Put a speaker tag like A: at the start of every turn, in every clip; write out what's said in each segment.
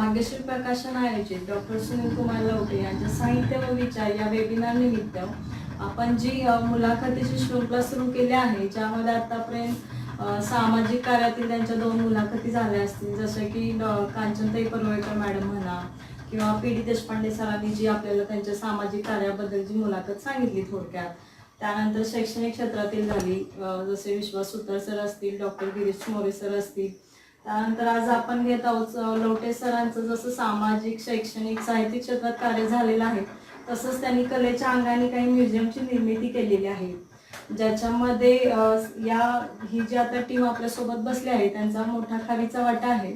A: भाग्यश्री प्रकाशन आयोजित डॉक्टर सुनील कुमार लवटे यांच्या साहित्य व विचार या वेबिनार निमित्त आपण जी मुलाखतीची शृंखला सुरू केली आहे, ज्यामध्ये आतापर्यंत सामाजिक कार्यातील त्यांच्या 2 मुलाखती झाल्या असतील, जसं की कांचनताई परुळेकर मॅडम म्हणा किंवा पी.डी. देशपांडे सरांनी जी आपल्याला त्यांच्या सामाजिक कार्याबद्दल जी मुलाखत सांगितली थोडक्यात. त्यानंतर शैक्षणिक क्षेत्रातील झाली, जसे विश्वास सुतार सर असतील, डॉक्टर गिरीश मोरे सर असतील. त्यानंतर आज आपण घेत आहोत लवटे सरांचं जसं सामाजिक, शैक्षणिक, साहित्यिक क्षेत्रात कार्य झालेलं आहे, तसंच त्यांनी कलेच्या अंगाने काही म्युझियमची निर्मिती केलेली आहे, ज्याच्यामध्ये ही जी आता टीम आपल्यासोबत बसली आहे त्यांचा मोठा खारीचा वाटा आहे.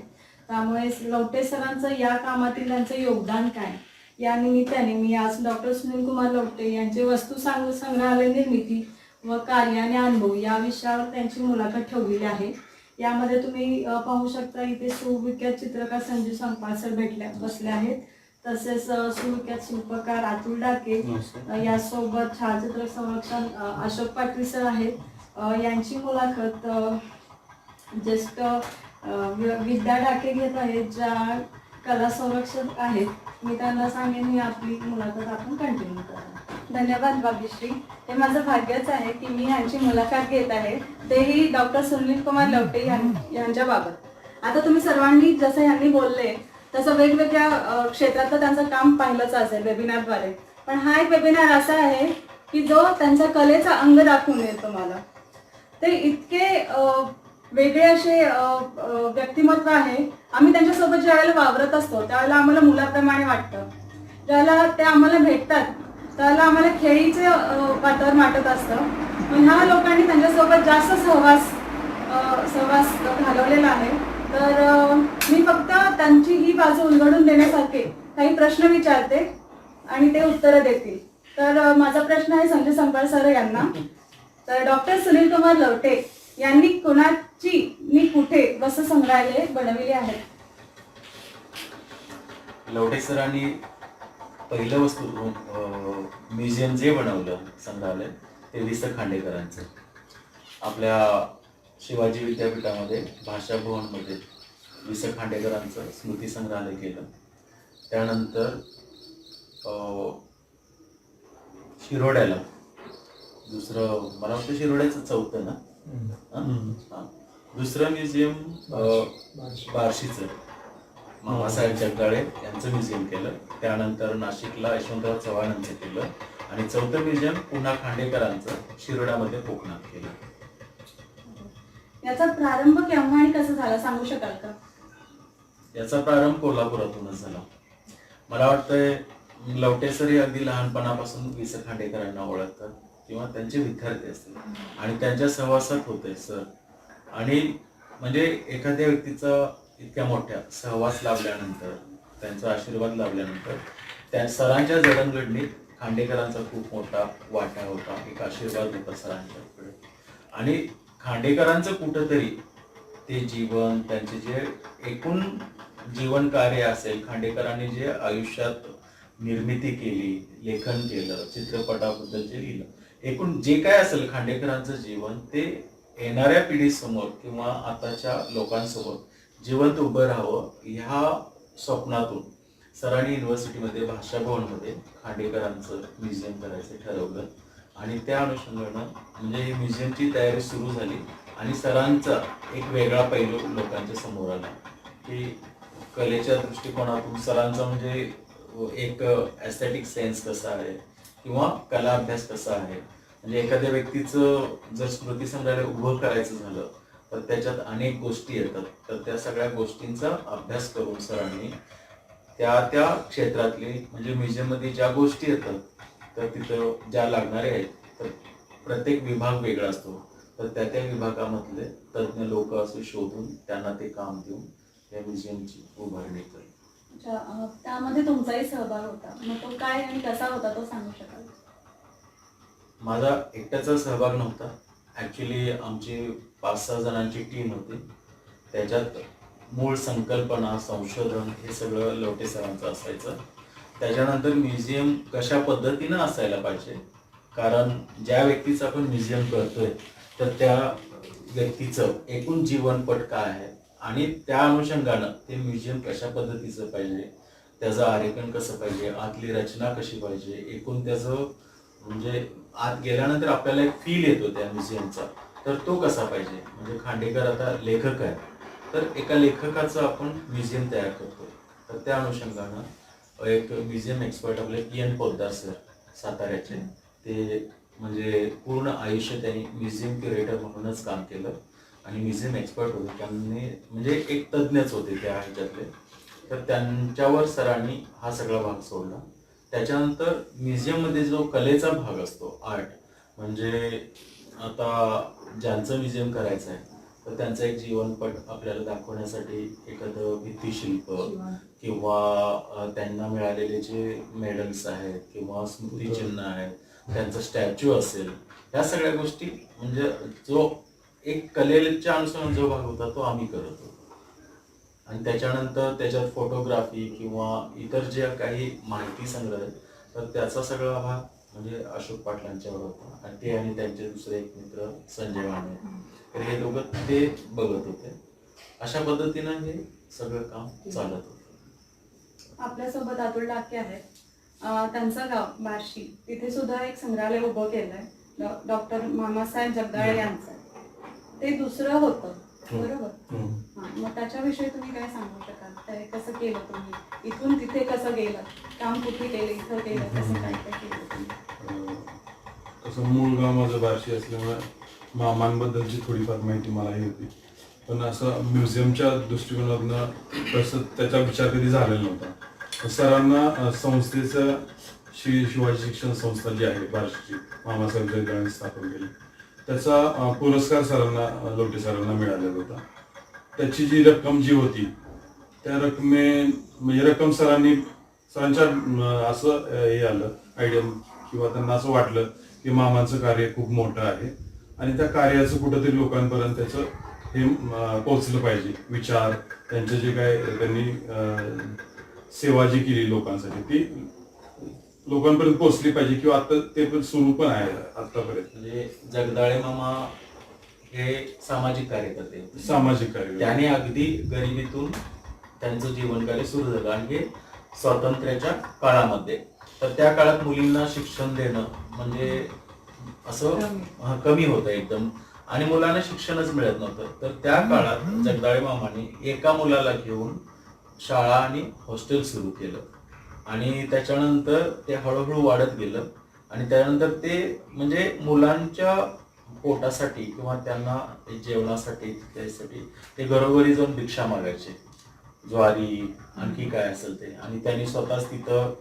A: त्यामुळे लवटे सरांचं या कामातील त्यांचं योगदान काय, या निमित्ताने मी आज डॉक्टर सुनील कुमार लवटे यांचे वस्तू संग्रहालय निर्मिती व कार्य आणि अनुभव या विषयावर त्यांची मुलाखत ठेवलेली आहे. यामध्ये तुम्ही पाहू शकता इथे सुविख्यात चित्रकार संजू संपाळ सर बसले आहेत, तसेच सुविख्यात शिल्पकार अतुल डाके, यासोबत छायाचित्र संरक्षण अशोक पाटील सर आहेत. यांची मुलाखत जस्ट विद्या डाके घेत आहेत, ज्या कला संरक्षक आहेत. मी त्यांना सांगेन ही आपली मुलाखत आपण कंटिन्यू करा.
B: धन्यवाद भाग्यश्री. हे माझं भाग्यच आहे की मी यांची मुलाखत घेत आहे, तेही डॉक्टर सुनील कुमार लवटे यांच्याबाबत. आता तुम्ही सर्वांनी जसं यांनी बोलले तसं वेगवेगळ्या क्षेत्रातलं त्यांचं काम पाहिलंच असेल वेबिनारद्वारे, पण हा एक वेबिनार असा आहे की जो त्यांचा कलेचा अंग दाखवून देईल तुम्हाला. ते इतके वेगळे असे व्यक्तिमत्व आहे. आम्ही त्यांच्यासोबत ज्या वेळेला वावरत असतो त्यावेळेला आम्हाला मुलाप्रमाणे वाटतं. ज्यावेळेला ते आम्हाला भेटतात त्यावेळेला आम्हाला खेळीचे वातावरण वाटत असतं. पण ह्या लोकांनी त्यांच्यासोबत जास्त सहवास घालवलेला आहे. तर मी फक्त त्यांची ही बाजू उलगडून देण्यासारखे काही प्रश्न विचारते आणि ते उत्तरं देतील. तर माझा प्रश्न आहे संजू संपाळ सर यांना. तर डॉक्टर सुनील कुमार लवटे यांनी कोणाची मी कुठे वस्तू संग्रहालय बनविली आहेत?
C: लवटे सरांनी पहिलं वस्तू म्युझियम जे बनवलं संग्रहालय ते वि स खांडेकरांचं. आपल्या शिवाजी विद्यापीठामध्ये भाषा भवनमध्ये वि स खांडेकरांचं स्मृती संग्रहालय केलं. त्यानंतर शिरोड्याला दुसरं, मला वाटतं शिरोड्याचं 4थं ना, दुसरं म्युझियम बार्शीचं मामासाहेब जगदाळे यांचं म्युझियम केलं. त्यानंतर नाशिकला यशवंतराव चव्हाणांचं केलं आणि 4थं म्युझियम पुन्हा खांडेकरांचं शिरोड्यामध्ये कोकणात केलं.
B: याचा प्रारंभ केव्हा आणि कसं झाला सांगू शकाल का?
C: याचा प्रारंभ कोल्हापुरातूनच झाला. मला वाटतंय लवटे सर हे अगदी लहानपणापासून वि स खांडेकरांना ओळखतात किंवा त्यांचे विद्यार्थी असतील आणि त्यांच्या सहवासात होते सर. आणि म्हणजे एखाद्या व्यक्तीचा इतक्या मोठ्या सहवास लाभल्यानंतर, त्यांचा आशीर्वाद लाभल्यानंतर त्या सरांच्या जडणघडणीत खांडेकरांचा खूप मोठा वाटा होता, एक आशीर्वाद होता सरांच्याकडे. आणि खांडेकरांचं कुठंतरी ते जीवन, त्यांचे जे एकूण जीवन कार्य असेल, खांडेकरांनी जे आयुष्यात निर्मिती केली, लेखन केलं, चित्रपटाबद्दल जे लिहिलं, एकूण जे काय असेल खांडेकरांचं जीवन, ते येणाऱ्या पिढीसमोर किंवा आताच्या लोकांसमोर जिवंत उभं राहावं ह्या स्वप्नातून सरांनी युनिव्हर्सिटीमध्ये भाषा भवनमध्ये खांडेकरांचं म्युझियम करायचं ठरवलं. आणि त्या अनुषंगानं म्हणजे ही म्युझियमची तयारी सुरू झाली आणि सरांचा एक वेगळा पैलू लोकांच्या समोर आला की कलेच्या दृष्टिकोनातून सरांचा म्हणजे एक एस्थेटिक सेन्स कसा आहे किंवा कला अभ्यास कसा आहे. म्हणजे एखाद्या व्यक्तीचं जर स्मृती संग्रहालय उभं करायचं झालं तर त्याच्यात अनेक गोष्टी येतात. तर त्या सगळ्या गोष्टींचा अभ्यास करून सरांनी त्या क्षेत्रातली म्हणजे म्युझियममध्ये ज्या गोष्टी येतात तर तिथं ज्या लागणाऱ्या आहेत, तर प्रत्येक विभाग वेगळा असतो, तर त्या विभागामधले तज्ज्ञ लोक असे शोधून त्यांना ते काम देऊन त्या म्युझियमची उभारणी केली.
B: त्यामध्ये तुमचाही सहभाग होता, मग तो काय आणि कसा होता तो सांगू शकाल?
C: माझा एकट्याचा सहभाग नव्हता. ॲक्च्युली आमची 5-6 जणांची टीम होती. त्याच्यात मूळ संकल्पना, संशोधन हे सगळं लवटे सरांचं असायचं. त्याच्यानंतर म्युझियम कशा पद्धतीनं असायला पाहिजे, कारण ज्या व्यक्तीचं आपण म्युझियम करतोय तर त्या व्यक्तीचं एकूण जीवनपट काय आहे आणि त्या अनुषंगानं ते म्युझियम कशा पद्धतीचं पाहिजे, त्याचं आरेखन कसं पाहिजे, आतली रचना कशी पाहिजे, एकूण त्याचं म्हणजे आत गेल्यानंतर आपल्याला एक फील येतो त्या म्युझियमचा, तर तो कसा पाहिजे. म्हणजे खांडेकर आता लेखक आहे, तर एका लेखकाचं आपण म्युझियम तयार करतो. तर त्या अनुषंगानं एक म्युझियम एक्सपर्ट आपले PN पोद्दार सर साताऱ्याचे, ते म्हणजे पूर्ण आयुष्य त्यांनी म्युझियम क्युरेटर म्हणूनच काम केलं आणि म्युझियम एक्सपर्ट होते. त्यांनी म्हणजे एक तज्ज्ञच होते त्या ह्याच्यातले. तर त्यांच्यावर सरांनी हा सगळा भाग सोडला. त्याच्यानंतर म्युझियममध्ये जो कलेचा भाग असतो, आर्ट, म्हणजे आता ज्यांचं म्युझियम करायचं आहे तर त्यांचं एक जीवनपट आपल्याला दाखवण्यासाठी एखादं भित्तिशिल्प किंवा त्यांना मिळालेले जे मेडल्स आहेत किंवा स्मृतिचिन्ह आहेत, त्यांचं स्टॅच्यू असेल, ह्या सगळ्या गोष्टी म्हणजे जो एक कलेच्या अनुसार जो भाग होता तो आम्ही करत होतो. आणि त्याच्यानंतर त्याच्यात फोटोग्राफी किंवा इतर ज्या काही माहिती संग्रह आहेत, तर त्याचा सगळा भाग म्हणजे अशोक पाटलांच्यावर होता. आणि ते आणि त्यांचे दुसरे एक मित्र संजय वाणे, तर हे दोघं ते बघत होते. अशा पद्धतीनं हे सगळं काम चालत होतं.
B: आपल्यासोबत अतुल डाके आहेत. त्यांचं गाव बार्शी, तिथे सुद्धा एक संग्रहालय उभं केलंय डॉक्टर मामासाहेब जगदाळे यांचं. ते दुसरं होतं बरोबर. मग त्याच्याविषयी तुम्ही काय सांगू शकाल? ते कसं केलं तुम्ही, इथून तिथे कसं गेलं, काम कुठे केलं, इथं केलं, कसं काय काय केलं तुम्ही?
D: तसं मूळ गाव माझं बार्शी असल्यामुळे मामांबद्दलची थोडीफार माहिती मलाही होती, पण असं म्युझियमच्या दृष्टिकोनातनं तसं त्याचा विचार कधी झालेला नव्हता. सरांना संस्थेचं शिवाजी शिक्षण संस्था जी आहे बार्शीची, मामासाहेब जगदाळेंनी स्थापन केली, त्याचा पुरस्कार सरांना, लवटे सरांना मिळालेला होता. त्याची जी रक्कम जी होती त्या म्हणजे रक्कम सरांच्या असं हे आलं आयडिया किंवा त्यांना असं वाटलं की मामांचं कार्य खूप मोठं आहे आणि त्या कार्याचं कुठंतरी लोकांपर्यंत त्याचं हे पोचलं पाहिजे. विचार, त्यांचे जे काय त्यांनी सेवा जी केली लोकांसाठी ती लोकांपर्यंत पोहोचली पाहिजे किंवा आता ते पण सुरू पण आहे आतापर्यंत.
C: म्हणजे जगदाळे मामा हे सामाजिक कार्यकर्ते होते.
D: सामाजिक कार्य
C: त्याने अगदी गरिबीतून त्यांचं जीवन कार्य सुरू झालं आणि हे स्वातंत्र्याच्या काळामध्ये. तर त्या काळात मुलींना शिक्षण देणं म्हणजे असं कमी होतं एकदम, आणि मुलांना शिक्षणच मिळत नव्हतं. तर त्या काळात जगदाळे मामाने एका मुलाला घेऊन शाळा आणि हॉस्टेल सुरू केलं आणि त्याच्यानंतर ते हळूहळू वाढत गेलं. आणि त्यानंतर ते म्हणजे मुलांच्या पोटासाठी किंवा त्यांना जेवणासाठी त्यासाठी ते घरोघरी जाऊन भिक्षा मागायचे, ज्वारी आणखी काय असेल ते. आणि त्यांनी स्वतःच तिथं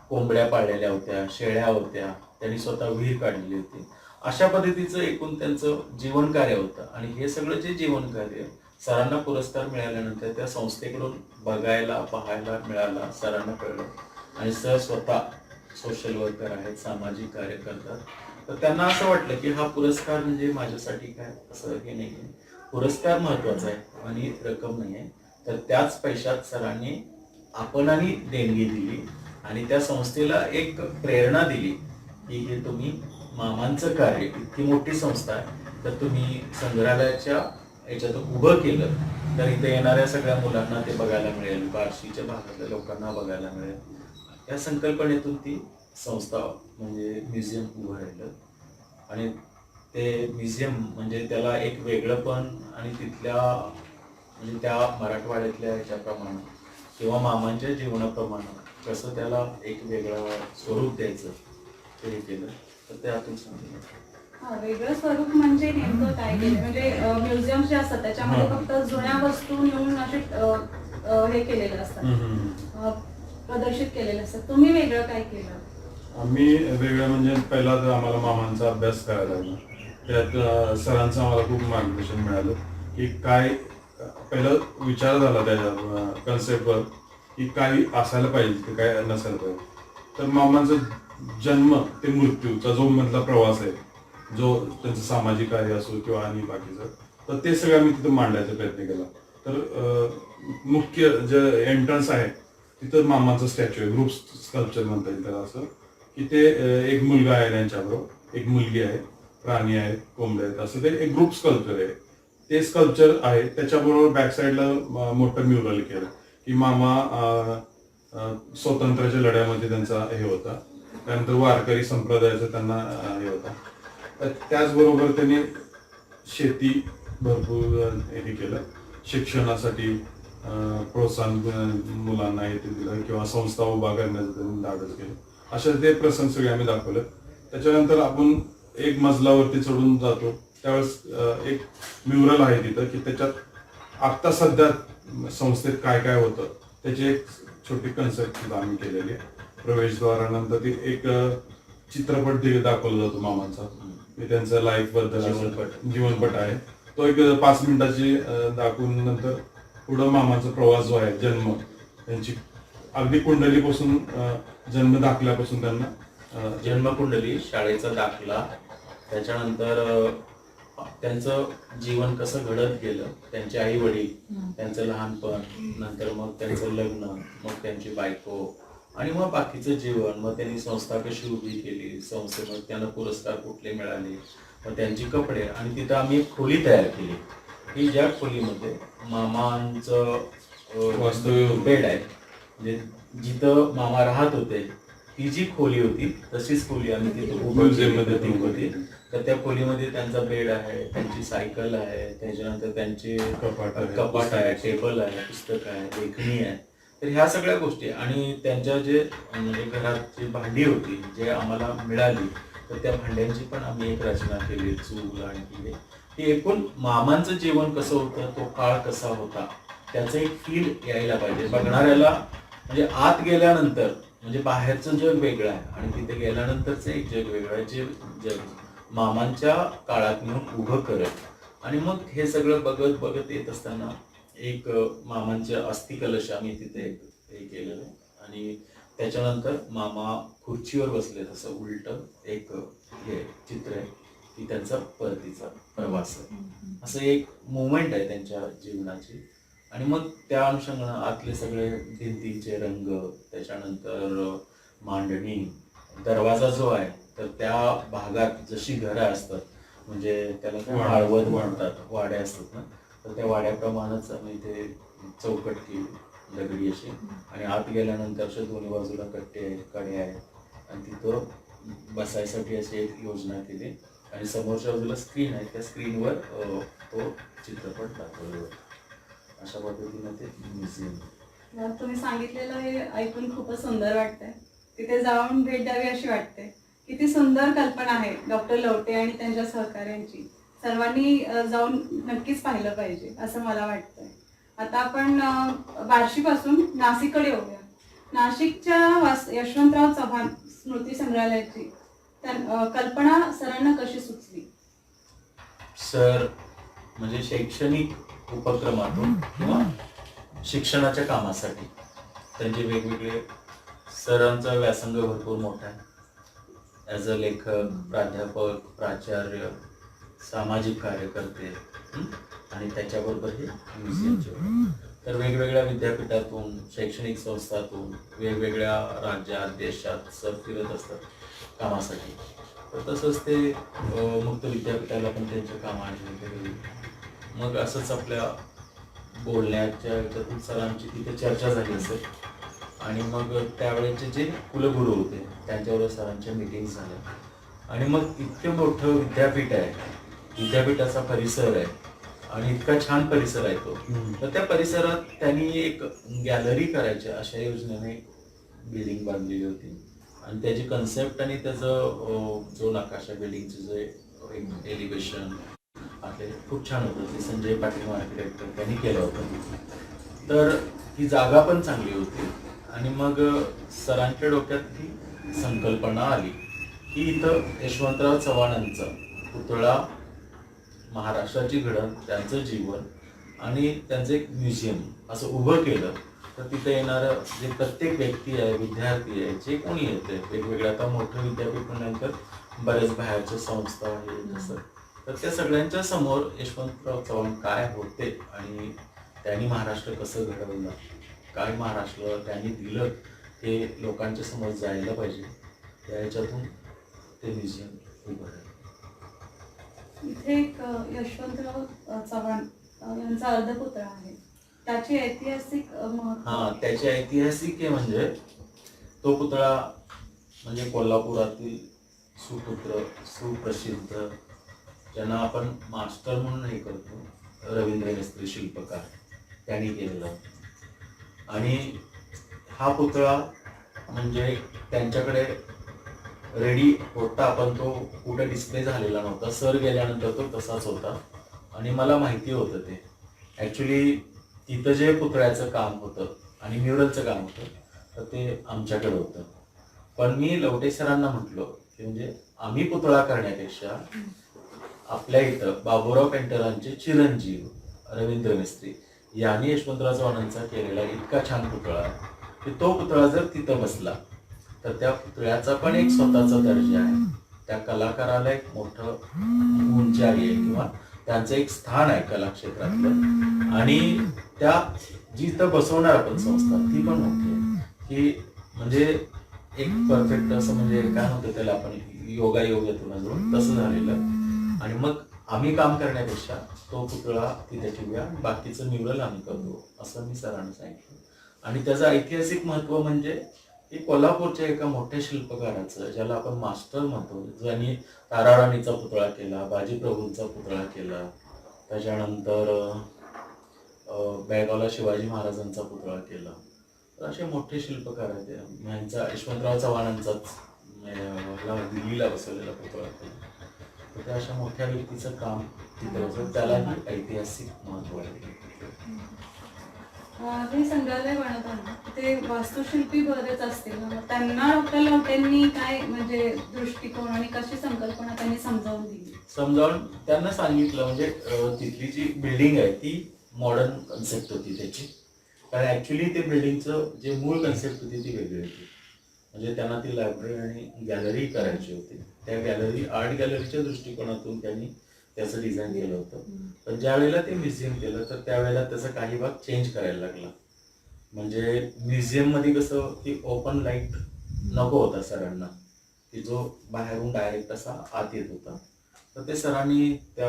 C: कोंबड्या पाळलेल्या होत्या, शेळ्या होत्या, त्यांनी स्वतः विहीर काढलेली होती. अशा पद्धतीचं एकूण त्यांचं जीवन कार्य होतं. आणि हे सगळं जे जीवन कार्य सरांना पुरस्कार मिळाल्यानंतर त्या संस्थेकडून बघायला पाहायला मिळाला, सरांना कळलं. आणि सर स्वतः सोशल वर्कर आहेत, सामाजिक कार्य करतात. तर त्यांना असं वाटलं की हा पुरस्कार म्हणजे माझ्यासाठी काय असं हे नाही आहे, पुरस्कार महत्वाचा आहे आणि रक्कम नाही आहे. तर त्याच पैशात सरांनी आपणाने देणगी दिली आणि त्या संस्थेला एक प्रेरणा दिली की हे तुम्ही मामांचं कार्य, इतकी मोठी संस्था आहे, तर तुम्ही संग्रहालयाच्या याच्यातून उभं केलं तर इथे येणाऱ्या सगळ्या मुलांना ते बघायला मिळेल, बार्शीच्या भागातल्या लोकांना बघायला मिळेल. या संकल्पनेतून ती संस्था म्हणजे म्युझियम उभं राहिलं. आणि ते म्युझियम म्हणजे त्याला एक वेगळं पण आणि तिथल्या म्हणजे त्या मराठवाड्यातल्या ह्याच्याप्रमाणे किंवा मामांच्या जीवनाप्रमाणे कसं त्याला एक वेगळं स्वरूप द्यायचं ते केलं. तर त्यातून सांगितलं.
B: वेगळं स्वरूप म्हणजे नेमकं काय केलं? म्हणजे म्युझियम जे असतात त्याच्यामध्ये फक्त जुन्या वस्तू नेऊन असे हे केलेलं असतात, प्रदर्शित केलेलं असतात. तुम्ही वेगळं काय केलं?
D: आम्ही वेगळं म्हणजे पहिला तर आम्हाला मामांचा अभ्यास करायला लागला. त्यात सरांचं आम्हाला खूप मार्गदर्शन मिळालं की काय पहिलं विचार झाला त्या कन्सेप्टवर की काय असायला पाहिजे काय नसायला पाहिजे. तर मामांचा जन्म ते मृत्यूचा जो मधला प्रवास आहे, जो त्यांचं सामाजिक कार्य असो किंवा आणि बाकीचं, तर ते सगळं मी तिथं मांडायचा प्रयत्न केला. तर मुख्य जे एंट्रन्स आहे तिथं मामांचा स्टॅच्यू आहे, ग्रुप स्कल्पचर म्हणता येईल त्याला. असं की ते एक मुलगा आहे त्यांच्याबरोबर, एक मुलगी आहे, प्राणी आहेत, कोंबडे आहेत, असं ते एक ग्रुप स्कल्पचर आहे. ते स्कल्पचर आहे. त्याच्याबरोबर बॅक साईडला मोठं म्युरल केलं की मामा स्वातंत्र्याच्या लढ्यामध्ये त्यांचा हे होता. त्यानंतर वारकरी संप्रदायाचा त्यांना हे होता. त्याचबरोबर त्यांनी शेती भरपूर हे केलं. शिक्षणासाठी प्रोत्साहन मुलांना हे ते दिलं किंवा संस्था उभा करण्याचं त्यांनी धाडस केलं. अशा ते प्रसंग सगळे आम्ही दाखवले. त्याच्यानंतर आपण एक मजलावरती चढून जातो त्यावेळेस एक म्युरल आहे तिथं की त्याच्यात आता सध्या संस्थेत काय काय होतं त्याची एक छोटी कन्सेप्ट सुद्धा आम्ही केलेली आहे. प्रवेशद्वारानंतर ती एक चित्रपट दाखवला जातो मामांचा. त्यांच्या लाईफ बद्दल जीवनपट आहे. तो एक 5 मिनिटाची दाखवून नंतर पुढं मामाचा प्रवास जो आहे, जन्म त्यांची अगदी कुंडलीपासून जन्म दाखल्यापासून त्यांना
C: जन्मकुंडली, शाळेचा दाखला, त्याच्यानंतर त्यांचं जीवन कसं घडत गेलं, त्यांचे आई वडील, त्यांचं लहानपण, नंतर मग त्यांचं लग्न, मग त्यांची बायको आणि मग बाकीचं जीवन, मग त्यांनी संस्था कशी उभी केली, संस्थेमध्ये त्यांना पुरस्कार कुठले मिळाले, मग त्यांची कपडे. आणि तिथं आम्ही एक खोली तयार केली की ज्या खोलीमध्ये मामांचं वास्तव्य बेड आहे, म्हणजे जिथं मामा राहत होते ती जी खोली होती तशीच खोली आम्ही तिथं उभी होती. तर त्या खोलीमध्ये त्यांचा बेड आहे, त्यांची सायकल आहे, त्याच्यानंतर त्यांचे कपाट आहे, टेबल आहे, पुस्तक आहे, लेखणी आहे. तर ह्या सगळ्या गोष्टी आणि त्यांच्या जे म्हणजे घरात जी भांडी होती जे आम्हाला मिळाली तर त्या भांड्यांची पण आम्ही एक रचना केली, चूल आणि ही एकूण मामांचं जीवन कसं होतं, तो काळ कसा होता त्याचं एक फील यायला पाहिजे बघणाऱ्याला. म्हणजे आत गेल्यानंतर म्हणजे बाहेरचं जग वेगळं आहे आणि तिथे गेल्यानंतरचं एक जग वेगळं आहे जे जग मामांच्या काळात नेऊन उभं करत. आणि मग हे सगळं बघत बघत येत असताना एक मामांचे अस्थि कलश आम्ही तिथे हे केलेलं आहे. आणि त्याच्यानंतर मामा खुर्चीवर बसले तसं उलट एक हे चित्र आहे की त्यांचा परतीचा प्रवास आहे, असं एक मुवमेंट आहे त्यांच्या जीवनाची. आणि मग त्या अनुषंगानं आतले सगळे भिंतीचे रंग, त्याच्यानंतर मांडणी, दरवाजा जो आहे तर त्या भागात जशी घरं असतात म्हणजे त्याला काय वाळवत म्हणतात, वाड्या असतात ना, तर त्या वाड्याप्रमाणेच आम्ही इथे चौकट केली दगडी अशी. आणि आत गेल्यानंतर अशा दोन्ही बाजूला कट्टे आहेत, कडे आहेत आणि तिथं बसायसाठी अशी एक योजना केली. आणि समोरच्या बाजूला स्क्रीन आहे, त्या स्क्रीनवर तो चित्रपट दाखवला जातो. अशा पद्धतीने ते म्युझियम.
B: तुम्ही सांगितलेलं हे ऐकून खूपच सुंदर वाटतंय. तिथे जाऊन भेट द्यावी अशी वाटते. किती सुंदर कल्पना आहे डॉक्टर लवटे आणि त्यांच्या सहकार्यांची. सर्वांनी जाऊन नक्कीच पाहिलं पाहिजे असं मला वाटतंय. आता आपण बार्शीपासून नाशिककडे येऊया. नाशिकच्या यशवंतराव चव्हाण स्मृती संग्रहालयाची कल्पना सरांना कशी सुचली?
C: सर म्हणजे शैक्षणिक उपक्रमातून किंवा शिक्षणाच्या कामासाठी त्यांचे वेगवेगळे, सरांचा व्यासंग भरपूर मोठा आहे. ॲज अ लेखक, प्राध्यापक, प्राचार्य, सामाजिक कार्यकर्ते आणि त्याच्याबरोबर हे म्युझियमचे. तर वेगवेगळ्या विद्यापीठातून, शैक्षणिक संस्थातून, वेगवेगळ्या राज्यात, देशात सर फिरत असतात कामासाठी. तर तसंच ते मुक्त विद्यापीठाला पण त्यांच्या कामाने वगैरे. मग असंच आपल्या बोलण्याच्या ह्याच्यातून सरांची तिथे चर्चा झाली असेल. आणि मग त्यावेळेचे जे कुलगुरू होते त्यांच्यावर सरांच्या मीटिंग झाल्या. आणि मग इतकं मोठं विद्यापीठ आहे, विद्यापीठाचा परिसर आहे आणि इतका छान परिसर आहे तो. तर त्या परिसरात त्यांनी एक गॅलरी करायची अशा योजनेने बिल्डिंग बांधलेली होती. आणि त्याची कन्सेप्ट आणि त्याचं जो नकाशा बिल्डिंगचं जे एलिव्हेशन आपले खूप छान होतं. ते संजय पाटील आर्किटेक्ट त्यांनी केलं होतं. तर ही जागा पण चांगली होती. आणि मग सरांच्या डोक्यात ही संकल्पना आली की इथं यशवंतराव चव्हाणांचा पुतळा, महाराष्ट्राची घडण, त्यांचं जीवन आणि त्यांचं एक म्युझियम असं उभं केलं तर तिथे येणारं जे प्रत्येक व्यक्ती आहे, विद्यार्थी आहे, जे कोणी येते वेगवेगळ्या, आता मोठं विद्यापीठ म्हणल्यानंतर बरेच बाहेरच्या संस्था आहेत तसं, तर त्या सगळ्यांच्या समोर यशवंतराव चव्हाण काय होते आणि त्यांनी महाराष्ट्र कसं घडवलं, काय महाराष्ट्र त्यांनी दिलं हे लोकांच्या समोर जायला पाहिजे. या ह्याच्यातून ते म्युझियम उभं आहे.
B: इथे एक यशवंतराव चव्हाण यांचा अर्धपुत्र आहे. त्याची ऐतिहासिक महत्त्व.
C: हा, त्याची ऐतिहासिक आहे म्हणजे तो पुतळा म्हणजे कोल्हापुरातील सुपुत्र सुप्रसिद्ध ज्यांना आपण मास्टर म्हणून हे करतो रवींद्र मिस्त्री शिल्पकार त्यांनी केलेला. आणि हा पुतळा म्हणजे त्यांच्याकडे रेडी होता पण तो कुठे डिस्प्ले झालेला नव्हता. सर गेल्यानंतर तो तसाच होता आणि मला माहिती होतं ते. ॲक्च्युली तिथं जे पुतळ्याचं काम होतं आणि म्युरलचं काम होतं तर ते आमच्याकडे होतं. पण मी लवटे सरांना म्हटलो की म्हणजे आम्ही पुतळा करण्यापेक्षा आपल्या इथं बाबूराव पेंटरांचे चिरंजीव रवींद्र मिस्त्री यांनी यशवंतराव चव्हाणांचा केलेला इतका छान पुतळा आहे की तो पुतळा जर तिथं बसला तर त्या पुतळ्याचा पण एक स्वतःचा दर्जा आहे. त्या कलाकाराला एक मोठं उंचाई आहे किंवा त्यांचं एक स्थान आहे कलाक्षेत्रातलं. आणि त्या जिथं बसवणार आपण संस्था ती पण मोठी आहे की म्हणजे एक परफेक्ट असं म्हणजे काय म्हणतो त्याला आपण योगायोग येतो ना जो तसं झालेलं. आणि मग आम्ही काम करण्यापेक्षा तो पुतळा तिथे ठेवूया आणि बाकीचं म्युरल आम्ही करतो असं मी सरांना सांगितलं. आणि त्याचं ऐतिहासिक महत्व म्हणजे की कोल्हापूरच्या एका मोठ्या शिल्पकाराचं ज्याला आपण मास्टर म्हणतो, ज्यांनी ताराराणीचा पुतळा केला, बाजीप्रभूंचा पुतळा केला, त्याच्यानंतर बेळगावला शिवाजी महाराजांचा पुतळा केला. तर असे मोठे शिल्पकार आहेत. यांचा यशवंतराव चव्हाणांचाच दिल्लीला बसवलेला पुतळा केला. तर त्या अशा मोठ्या व्यक्तीचं काम तिथे होतं, त्यालाही ऐतिहासिक महत्व आहे.
B: हे संग्रहालय बनवताना ते वास्तुशिल्पी बरेच असतील ना, त्यांना डॉक्टर लवटेंनी काय म्हणजे दृष्टिकोन आणि कशी संकल्पना त्यांनी समजावून दिली?
C: समजावून त्यांना सांगितलं म्हणजे तिथली जी बिल्डिंग आहे ती मॉडर्न कन्सेप्ट होती त्याची. कारण ॲक्च्युली ते बिल्डिंगचं जे मूळ कन्सेप्ट होती ती वेगळी होती. म्हणजे त्यांना ती लायब्ररी आणि गॅलरी करायची होती. त्या गॅलरी आर्ट गॅलरीच्या दृष्टिकोनातून त्यांनी त्याचं डिझाईन केलं होतं. पण ज्या वेळेला ते म्युझियम केलं तर त्यावेळेला त्याचा काही भाग चेंज करायला लागला. म्हणजे म्युझियममध्ये कसं की ओपन लाईट नको होता सरांना, की जो बाहेरून डायरेक्ट असा आत येत होता. तर ते सरांनी त्या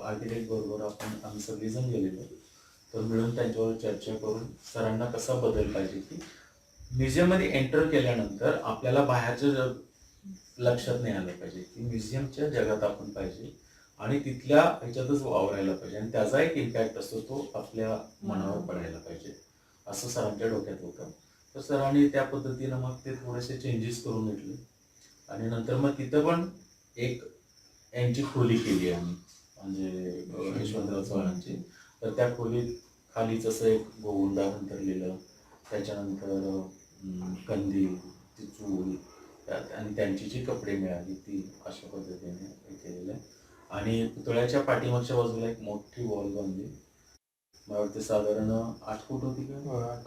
C: आर्किटेक्ट बरोबर आम्ही सगळेजण गेलेलो. तर मिळून त्यांच्यावर चर्चा करून सरांना कसा बदल पाहिजे की म्युझियममध्ये एंटर केल्यानंतर आपल्याला बाहेरचं जग लक्षात नाही आलं पाहिजे की म्युझियमच्या जगात आपण पाहिजे आणि तिथल्या ह्याच्यातच वावरायला पाहिजे आणि त्याचा एक इम्पॅक्ट असतो तो आपल्या मनावर पडायला पाहिजे असं सरांच्या डोक्यात होतं. तर सरांनी त्या पद्धतीनं मग ते थोडेसे चेंजेस करून घेतले आणि नंतर मग तिथं पण एक यांची खोली केली आम्ही म्हणजे यशवंतराव चव्हाणांची. तर त्या खोलीत खालीच असं एक गोवंदा अंतरलेलं, त्याच्यानंतर कंदील, ती चूल त्यात आणि त्यांची जी कपडे मिळाली ती अशा पद्धतीने हे केलेलं आहे. आणि पुतळ्याच्या पाठीमागच्या बाजूला एक मोठी वॉल बांधली. मला वाटते साधारण 8 फूट होती का,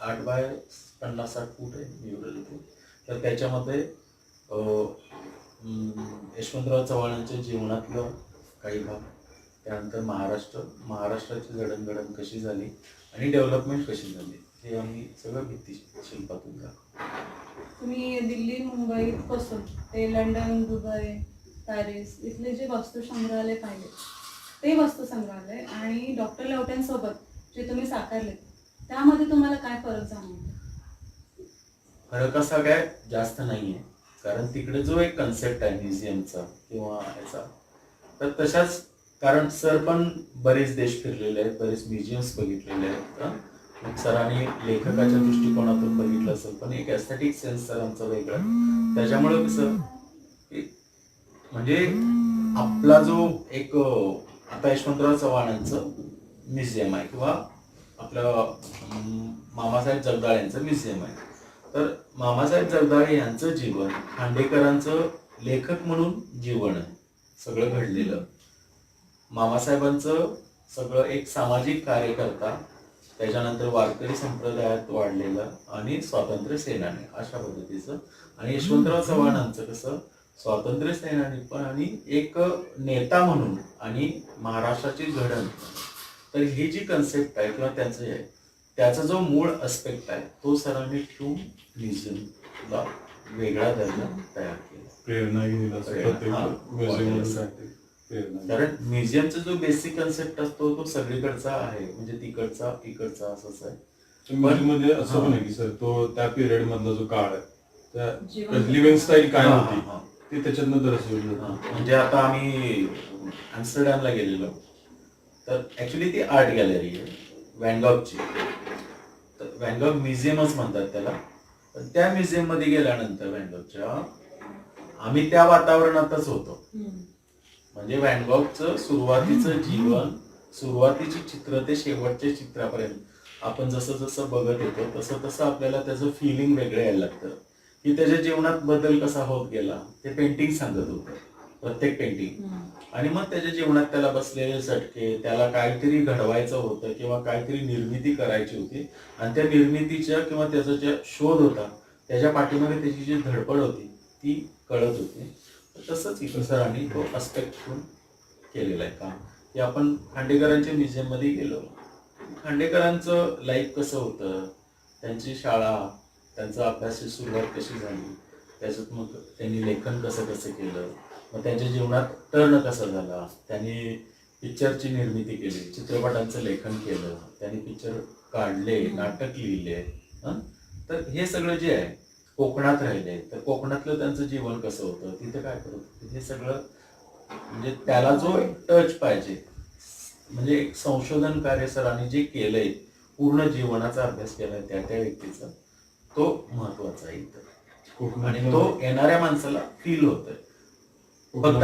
C: 8 बाय 50-60 फूट आहे म्युरल इथे. तर त्याच्यामध्ये यशवंतराव चव्हाणांच्या जीवनातलं काही भाग, त्यानंतर महाराष्ट्राची जडणघडण कशी झाली आणि डेव्हलपमेंट कशी झाली हे आम्ही सगळं भित्ती शिल्पातून दाखवतो.
B: तुम्ही दिल्ली मुंबई पासून ते लंडन दुबई पॅरिस इथले जे वस्तू संग्रहालय पाहिले ते वस्तू संग्रहालय आणि डॉक्टर लवटेंसोबत जे तुम्ही साकारले त्यामध्ये तुम्हाला काय फरक जाणवतो?
C: फरक असा काय जास्त नाहीये, कारण तिकडे जो एक कन्सेप्ट आहे म्युझियमचा किंवा याचा तर तशाच, कारण सर पण बरेच देश फिरलेले आहेत, बरेच म्युझियम्स बघितलेले आहेत. मग सरांनी लेखकाच्या दृष्टिकोनातून बघितलं असेल पण एक एस्थेटिक सेन्स सरांचा वेगळा. त्याच्यामुळे कसं म्हणजे आपला जो एक आता यशवंतराव चव्हाणांचं म्युझियम आहे किंवा आपलं मामासाहेब जगदाळे यांचं म्युझियम आहे. तर मामासाहेब जगदाळे यांचं जीवन खांडेकरांचं लेखक म्हणून जीवन आहे सगळं घडलेलं. मामासाहेबांचं सगळं एक सामाजिक कार्यकर्ता, त्याच्यानंतर वारकरी संप्रदायात वाढलेलं आणि स्वातंत्र्य सेनानी अशा पद्धतीचं. आणि यशवंतराव चव्हाणांचं कसं स्वातंत्र्य सेनानी पण आणि एक नेता म्हणून आणि महाराष्ट्राची घडण. तर ही जी कन्सेप्ट आहे किंवा त्यांचं आहे त्याचा जो मूळ अस्पेक्ट आहे तो सरांनी ठेवून म्युझियमला वेगळा दर्जा तयार केला.
D: प्रेरणा घेईल असं
C: प्रेरणा,
D: प्रत्येक
C: हा.
D: म्युझियम मध्ये काहीतरी प्रेरणा घेईल.
C: कारण म्युझियमचा जो बेसिक कन्सेप्ट असतो तो सगळीकडचा आहे, म्हणजे तिकडचा इकडचा असंच आहे.
D: म्युझियम मध्ये असं
C: हा.
D: पण आहे की सर तो त्या पिरियड मधला जो काळ आहे त्या
A: जीवन-
D: लिव्हिंग स्टाईल काय
C: हा,
D: होती
C: हा.
D: ते त्याच्यातनं दर्शवलं
C: हा,
D: जातं.
C: म्हणजे आता आम्ही आम्स्टरडॅमला गेलेलो, तर ऍक्च्युली ती आर्ट गॅलरी आहे व्हॅनगॉगची. तर व्हॅनगॉग म्युझियमच म्हणतात त्याला. पण त्या म्युझियम मध्ये गेल्यानंतर व्हॅनगॉगच्या आम्ही त्या वातावरणातच होतो. म्हणजे व्हॅनगॉगचं सुरुवातीचं जीवन, सुरुवातीची चित्र ते शेवटच्या चित्रापर्यंत आपण जसं जसं बघत येतो तसं तसं आपल्याला त्याचं फिलिंग वेगळं यायला लागतं की त्याच्या जीवनात बदल कसा होत गेला. ते पेंटिंग सांगत होतं, प्रत्येक पेंटिंग. आणि मग त्याच्या जीवनात त्याला बसलेले चटके, त्याला काहीतरी घडवायचं होतं किंवा काहीतरी निर्मिती करायची होती, आणि त्या निर्मितीच्या किंवा त्याचा जे शोध होता त्याच्या पाठीमागे त्याची जी धडपड होती ती कळत होती. तसंच इथं सरांनी तो अस्पेक्ट केलेला आहे काम, की आपण खांडेकरांच्या म्युझियम मध्ये गेलो. खांडेकरांचं लाईफ कसं होतं, त्यांची शाळा, त्यांचा अभ्यासाची सुरुवात कशी झाली, त्याच्यात मग त्यांनी लेखन कसं कसं केलं, मग त्यांच्या जीवनात टर्न कसा झाला, त्यांनी पिक्चरची निर्मिती केली, चित्रपटांचं लेखन केलं, त्यांनी पिक्चर काढले, नाटक लिहिले. तर हे सगळं जे आहे, कोकणात राहिले तर कोकणातलं त्यांचं जीवन कसं होतं, तिथे काय करत होते, हे सगळं म्हणजे त्याला जो टच पाहिजे, म्हणजे एक संशोधन कार्य सरांनी जे केलंय, पूर्ण जीवनाचा अभ्यास केलाय त्या त्या व्यक्तीचा, तो महत्वाचा आहे इथं. आणि तो येणाऱ्या माणसाला फील होतोय. फक्त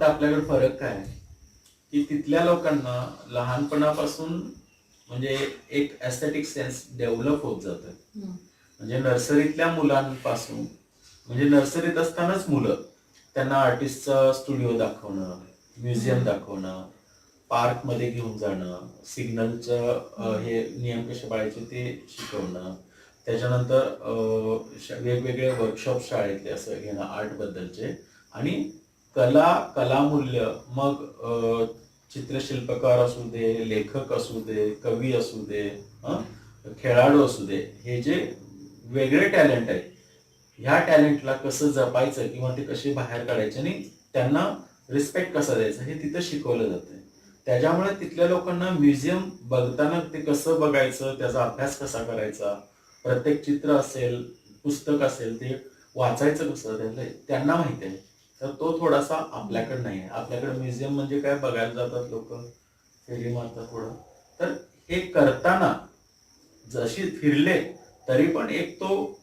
C: आपल्याकडे फरक काय आहे की तिथल्या लोकांना लहानपणापासून म्हणजे एक एस्थेटिक सेन्स डेव्हलप होत जातं. म्हणजे नर्सरीतल्या मुलांपासून, म्हणजे नर्सरीत असतानाच मुलं त्यांना आर्टिस्टचा स्टुडिओ दाखवणं, म्युझियम दाखवणं, पार्क मध्ये घेऊन जाणं, सिग्नलचं हे नियम कसे पाळायचे ते शिकवणं, त्याच्यानंतर वेगवेगळे वर्कशॉप शाळेतले असं घेणं आर्ट बद्दलचे, आणि कलामूल्य, मग चित्रशिल्पकार असू दे, लेखक असू दे, कवी असू दे, खेळाडू असू दे, हे जे वेगळे टॅलेंट आहेत, ह्या टॅलेंटला कसं जपायचं किंवा ते कसे बाहेर काढायचे आणि त्यांना रिस्पेक्ट कसा द्यायचा हे तिथं शिकवलं जातं. त्याच्यामुळे तिथल्या लोकांना म्युझियम बघताना ते कसं बघायचं, त्याचा अभ्यास कसा करायचा, प्रत्येक चित्र असेल, पुस्तक असेल, ते वाचायचं कसं त्यांना माहिती आहे. तर तो थोडासा आपल्याकडे नाही आहे. आपल्याकडे म्युझियम म्हणजे काय, बघायला जातात लोक, फेरी मारतात थोडं. तर हे करताना जशी फिरले तरी पण एक तो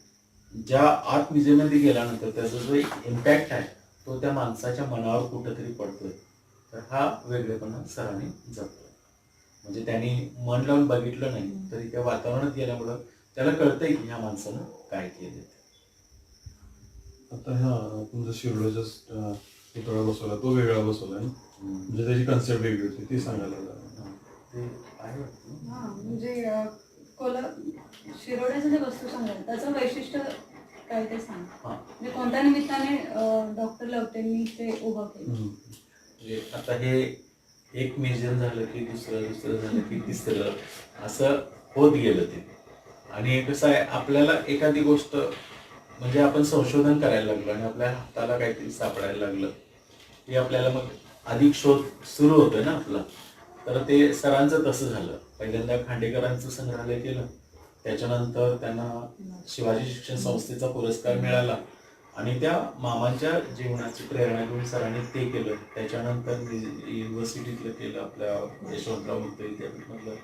C: ज्या आत म्युझियम मध्ये गेल्यानंतर त्याचा जो इम्पॅक्ट आहे तो त्या माणसाच्या मनावर कुठंतरी पडतोय. तर हा वेगळेपणा सरांनी जपला. म्हणजे त्यांनी मन लावून बघितलं नाही तरी त्या वातावरणात गेल्यामुळं त्याला कळतंय की ह्या माणसानं काय केलं.
D: आता ह्या आपण जो शिरोड्याचा पुतळा बसवला तो वेगळा बसवला आहे, म्हणजे त्याची कन्सेप्ट वेगळी होती, ती सांगायला
C: ते आहे वाटतं.
B: म्हणजे शिरोड्याचं जे वस्तू सांगाल त्याचं वैशिष्ट्य काय ते सांग. म्हणजे कोणत्या निमित्ताने डॉक्टर लवटेंनी ते उभं केलं.
C: म्हणजे आता हे एक म्युझियम झालं की दुसरं झालं की तिसरं असं होत गेलं ते. आणि कसं आहे, आपल्याला एखादी गोष्ट म्हणजे आपण संशोधन करायला लागलो आणि आपल्या हाताला काहीतरी सापडायला लागलं की आपल्याला मग अधिक शोध सुरू होतोय ना आपला. तर ते सरांचं तसं झालं. पहिल्यांदा खांडेकरांचं संग्रहालय केलं, त्याच्यानंतर त्यांना शिवाजी शिक्षण संस्थेचा पुरस्कार मिळाला आणि त्या मामांच्या जीवनाची प्रेरणा घेऊन सरांनी ते केलं. त्याच्यानंतर युनिव्हर्सिटीतलं केलं, आपल्या यशवंतराव मुक्त विद्यापीठमधलं.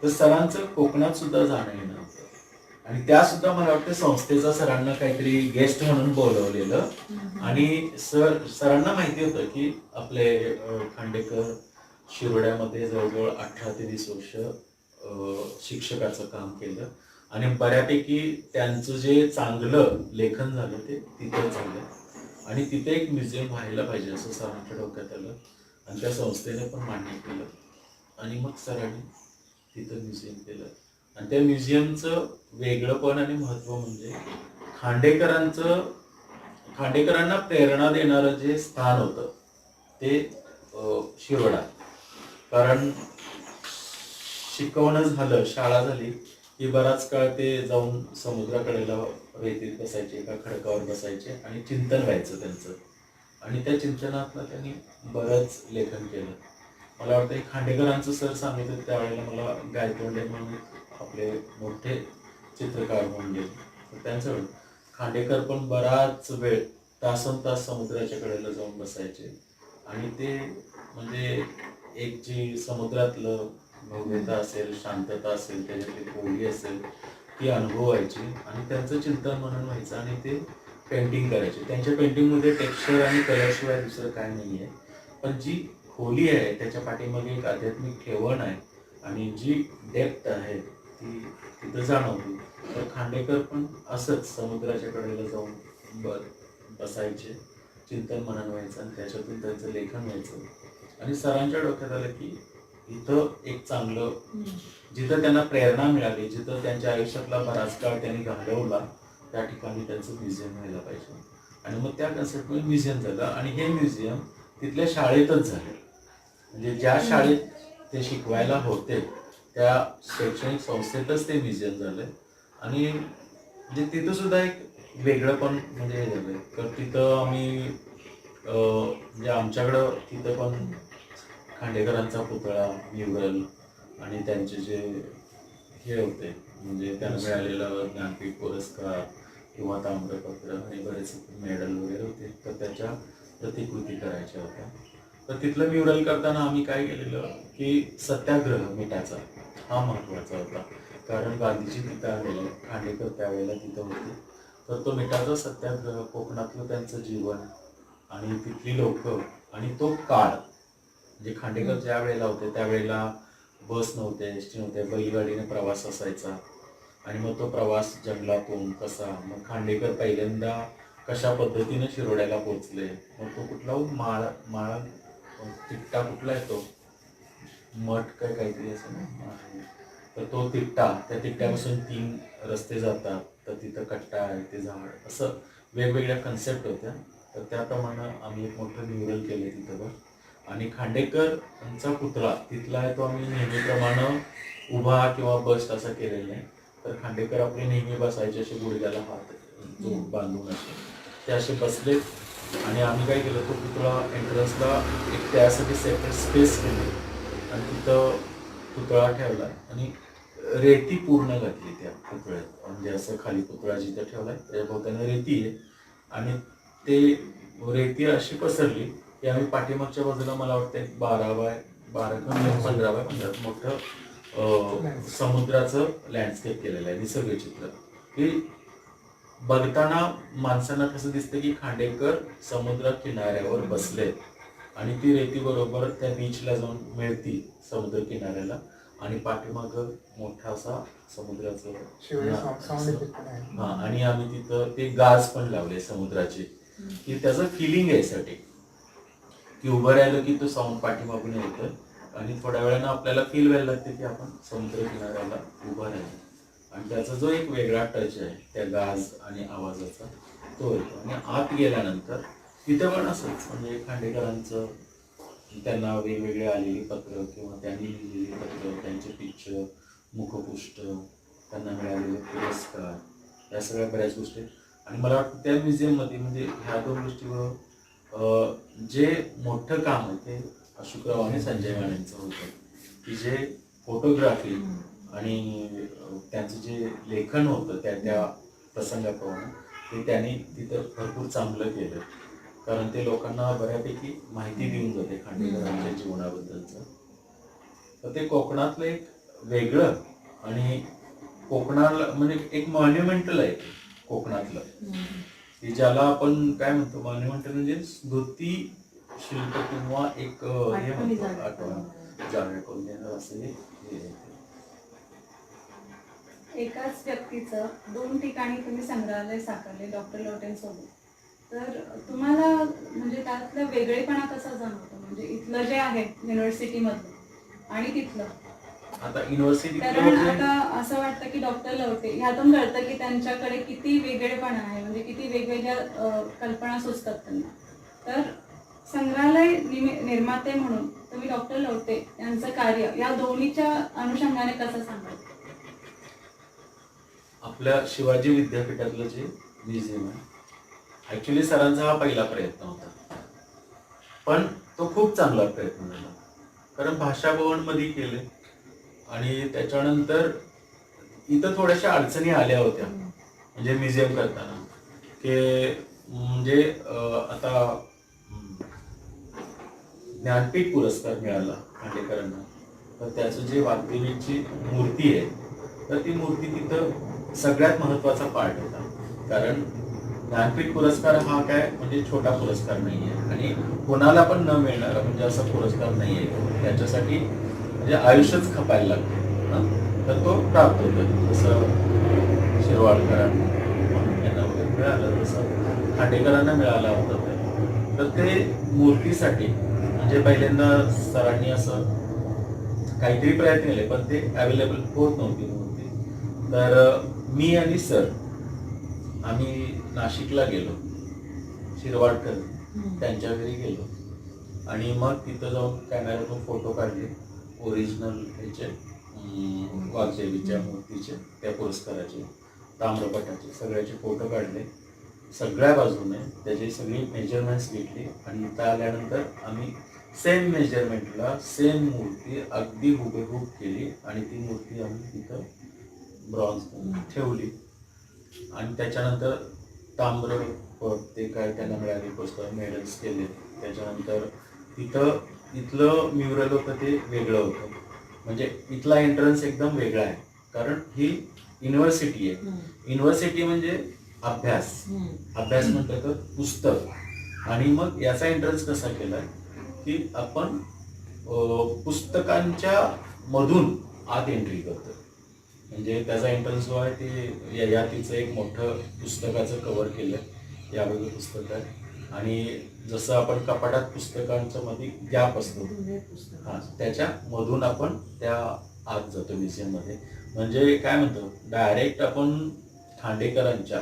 C: तर सरांचं कोकणात सुद्धा जाणं येणं होतं आणि त्या सुद्धा मला वाटतं संस्थेचा सरांना काहीतरी गेस्ट म्हणून बोलवलेलं. आणि सरांना माहिती होतं की आपले खांडेकर शिरोड्यामध्ये जवळजवळ 18 ते 20 वर्ष शिक्षकाचं काम केलं आणि बऱ्यापैकी त्यांचं जे चांगलं लेखन झालं ते तिथं झालं आणि तिथे एक म्युझियम व्हायला पाहिजे असं सरांच्या डोक्यात आलं आणि त्या संस्थेने पण मान्य केलं आणि मग सरांनी तिथं म्युझियम केलं. आणि त्या म्युझियमचं वेगळंपण आणि महत्त्व म्हणजे खांडेकरांना प्रेरणा देणारं जे स्थान होतं ते शिरोडा. कारण शिकवणं झालं, शाळा झाली की बराच काळ ते जाऊन समुद्राकडेला रेतीत बसायचे, एका खडकावर बसायचे आणि चिंतन व्हायचं त्यांचं. आणि त्या चिंतनातनं त्यांनी बरंच लेखन केलं. मला वाटतं खांडेकरांचं सर सांगितलं त्यावेळेला मला गायतोंडे म्हणून आपले मोठे चित्रकार होऊन गेले. तर त्यांचं खांडेकर पण बराच वेळ तासंतास समुद्राच्या कडेला जाऊन बसायचे आणि ते म्हणजे एक जी समुद्रातलं भव्यता असेल, शांतता असेल, त्याच्यातली खोली असेल ती अनुभवायची आणि त्यांचं चिंतन मनन व्हायचं आणि ते पेंटिंग करायचे. त्यांच्या पेंटिंगमध्ये टेक्स्चर आणि कलरशिवाय दुसरं काय नाही आहे, पण जी खोली आहे त्याच्या पाठीमागे एक आध्यात्मिक ठेवण आहे आणि जी डेप्थ आहे ती तिथं जाणवते. तर खांडेकर पण असंच समुद्राच्या कडेला जाऊन बसायचे, चिंतन मनन व्हायचं आणि त्याच्यातून त्यांचं लेखन व्हायचं. आणि सरांच्या डोक्यात आलं की इथं एक चांगलं, जिथं त्यांना प्रेरणा मिळाली, जिथं त्यांच्या आयुष्यातला बराच काळ त्यांनी घालवला, त्या ठिकाणी त्यांचं म्युझियम व्हायला पाहिजे. आणि मग त्या कन्सेप्टमध्ये म्युझियम झालं आणि हे म्युझियम तिथल्या शाळेतच झालं. म्हणजे ज्या शाळेत ते शिकवायला होते त्या शैक्षणिक संस्थेतच ते म्युझियम झालंय. आणि म्हणजे तिथं सुद्धा एक वेगळं पण म्हणजे हे झालंय. तर तिथं आम्ही म्हणजे आमच्याकडं तिथं पण खांडेकरांचा पुतळा, म्युरल आणि त्यांचे जे हे होते म्हणजे त्यांना मिळालेला ज्ञानपीठ पुरस्कार किंवा ताम्रपत्र आणि बरेच मेडल वगैरे होते, तर त्याच्या प्रतिकृती करायच्या होत्या. तर तिथलं म्युरल करताना आम्ही काय केलेलं की सत्याग्रह मिठाचा हा महत्त्वाचा होता. कारण गांधीजी तिथं आलेले, खांडेकर त्यावेळेला तिथं होते. तर तो मिठाचा सत्याग्रह, कोकणातलं त्यांचं जीवन आणि तिथली लोक आणि तो काळ, म्हणजे खांडेकर ज्या वेळेला होते त्यावेळेला बस नव्हते, एस टी नव्हते, बैलगाडीने प्रवास असायचा. आणि मग तो प्रवास जंगलातून कसा, मग खांडेकर पहिल्यांदा कशा पद्धतीने शिरोड्याला पोहोचले, मग तो कुठला माळा तिट्टा कुठला आहे तो मठ काय काहीतरी असं ना, तर तो तिट्टा, त्या तिट्ट्यापासून 3 रस्ते जातात, तर तिथं कट्टा आहे, ते झाड, असं वेगवेगळ्या कन्सेप्ट होत्या. तर त्याप्रमाणे आम्ही एक मोठं म्युरल केलं तिथं. आणि खांडेकरांचा पुतळा तिथला आहे तो आम्ही नेहमीप्रमाणे उभा किंवा बस्ट असा केलेला नाही. तर खांडेकर आपले नेहमी बसायचे असे गुडघ्याला हात बांधून असे ते असे बसले. आणि आम्ही काय केलं, तो पुतळा एंट्रन्सला एक त्यासाठी सेपरेट स्पेस केली आणि तिथं पुतळा ठेवला आणि रेती पूर्ण घातली त्या पुतळ्यात. म्हणजे असं खाली पुतळा जिथं ठेवलाय त्याच्या भोवताने रेती आहे आणि ते रेती अशी पसरली की आम्ही पाठीमागच्या बाजूला मला वाटतं 12x12 किंवा 15x15 मोठं समुद्राचं लँडस्केप केलेलं आहे, निसर्ग चित्र. की बघताना माणसांना कसं दिसतं की खांडेकर समुद्र किनाऱ्यावर बसले आणि ती रेती बरोबर त्या बीचला जाऊन मिळती समुद्र किनाऱ्याला आणि पाठीमागं मोठा असा समुद्राचं आणि आम्ही तिथं ते गाज पण लावले समुद्राचे की त्याचं फिलिंग यायसाठी की उभं राहिलं की तो साऊंड पाठीमागून येतं आणि थोड्या वेळानं आपल्याला फील व्हायला लागते की आपण समुद्र किनाऱ्याला उभं राहिलो. आणि त्याचा जो एक वेगळा टच आहे त्या गाज आणि आवाजाचा तो येतो. आणि आत गेल्यानंतर तिथं पण असंच म्हणजे खांडेकरांचं त्यांना वेगवेगळे आलेली पत्र किंवा त्यांनी लिहिलेली पत्र, त्यांचे पिक्चर, मुखपुष्ट, त्यांना मिळालेले पुरस्कार, या सगळ्या बऱ्याच गोष्टी. आणि मला वाटतं त्या म्युझियममध्ये म्हणजे ह्या 2 गोष्टीवर जे मोठं काम आहे ते अशोकराव आणि संजय मानेंचं होतं की जे फोटोग्राफी आणि त्यांचं जे लेखन होतं त्या प्रसंगाप्रमाणे ते त्यांनी तिथं भरपूर चांगलं केलं. कारण ते लोकांना बऱ्यापैकी माहिती देऊन जाते खांडेकरांच्या जीवनाबद्दलचं. तर ते कोकणातलं एक वेगळं आणि कोकणाला म्हणजे एक मॉन्युमेंटल आहे कोकणातलं की ज्याला आपण काय म्हणतो, मॉन्युमेंटल म्हणजे स्मृती शिल्प किंवा एक हे म्हणतो आठवण जागा करून देणार असं हे.
B: एकाच व्यक्तीचं 2 ठिकाणी तुम्ही संग्रहालय साकारले डॉक्टर लवटेंसोबत, तर तुम्हाला म्हणजे त्यातलं वेगळेपणा कसा जाणवतो? म्हणजे इथलं जे आहे युनिव्हर्सिटीमधलं आणि तिथलं,
C: आता युनिव्हर्सिटी
B: कारण आता असं वाटतं की डॉक्टर लवटे ह्यातून कळतं की त्यांच्याकडे किती वेगळेपणा आहे, म्हणजे किती वेगवेगळ्या कल्पना सुचतात त्यांना. तर संग्रहालय निर्माते म्हणून तुम्ही डॉक्टर लवटे यांचं कार्य या दोन्हीच्या अनुषंगाने कसं सांगाल?
C: आपल्या शिवाजी विद्यापीठातलं जे म्युझियम आहे, ऍक्च्युली सरांचा हा पहिला प्रयत्न होता, पण तो खूप चांगला प्रयत्न झाला. कारण भाषा भवन मध्ये केले आणि त्याच्यानंतर इथं थोड्याशा अडचणी आल्या होत्या, म्हणजे म्युझियम करताना, की म्हणजे आता ज्ञानपीठ पुरस्कार मिळाला खांडेकरांना, तर त्याचं जे वाग्देवीची मूर्ती आहे, तर ती मूर्ती तिथं सगळ्यात महत्वाचा पार्ट होता. कारण ज्ञानपीठ पुरस्कार हा काय म्हणजे छोटा पुरस्कार नाहीये आणि कोणाला पण न मिळणारा म्हणजे असा पुरस्कार नाहीये. त्याच्यासाठी म्हणजे आयुष्यच खपायला लागतं, तर तो प्राप्त होतो. जसं शिरवाडकरांना यांना वगैरे मिळालं, तसं खांडेकरांना मिळाला होता. तर ते मूर्तीसाठी म्हणजे पहिल्यांदा सरांनी असं काहीतरी प्रयत्न केले, पण ते अवेलेबल होत नव्हती मूर्ती. तर मी आणि सर आम्ही नाशिकला गेलो, शिरवाडकर त्यांच्या घरी गेलो आणि मग तिथं जाऊन कॅमेऱ्यातून फोटो काढले ओरिजिनल ह्याचे, वाग्देवीच्या मूर्तीचे, त्या पुरस्काराचे, ताम्रपटाचे सगळ्याचे फोटो काढले सगळ्या बाजूने, त्याची सगळी मेजरमेंट्स घेतली आणि इथं आल्यानंतर आम्ही सेम मेजरमेंटला सेम मूर्ती अगदी हुबेहूब केली आणि ती मूर्ती आम्ही तिथं ब्रॉन्झ ठेवली. आणि त्याच्यानंतर ताम्र ते काय त्यांना मिळाले पुरस्कार, मेडल्स केले. त्याच्यानंतर तिथं इथलं म्युरल होतं ते वेगळं होतं, म्हणजे इथला एंट्रन्स एकदम वेगळा आहे, कारण ही युनिव्हर्सिटी आहे. युनिव्हर्सिटी म्हणजे अभ्यास म्हटलं तर पुस्तक. आणि मग याचा एंट्रन्स कसा केलाय की आपण पुस्तकांच्या मधून आत एंट्री करतो. म्हणजे त्याचा एंट्रन्स जो आहे ते ययातीचं एक मोठं पुस्तकाचं कव्हर केलं यावेळी पुस्तक आहे. आणि जसं आपण कपाटात पुस्तकांच्या मध्ये गॅप असतो, हा त्याच्या मधून आपण त्या आत जातो म्युझियम मध्ये. म्हणजे काय म्हणतो, डायरेक्ट आपण खांडेकरांच्या